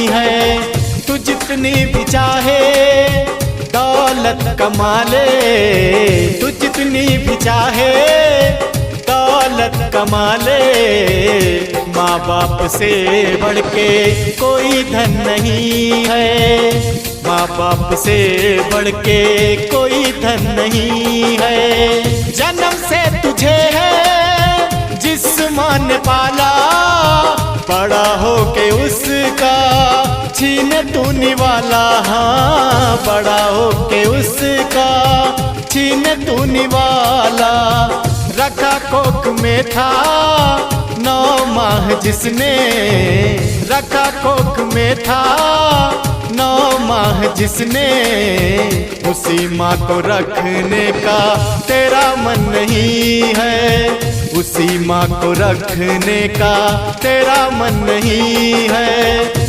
है। तू जितनी भी चाहे दौलत कमा ले, तू जितनी भी चाहे दौलत कमा ले, माँ बाप से बढ़ के कोई धन नहीं है। माँ बाप से बढ़ के कोई धन नहीं है। जन्म से तुझे है जिस माँ ने पाला, बड़ा हो के उसका छीन तू निवाला। हाँ, बड़ा हो के उसका छीन तू निवाला। रखा कोख में था 9 माह जिसने, रखा कोख में था 9 माह जिसने, उसी माँ को रखने का तेरा मन नहीं है। उसी माँ को रखने का तेरा मन नहीं है।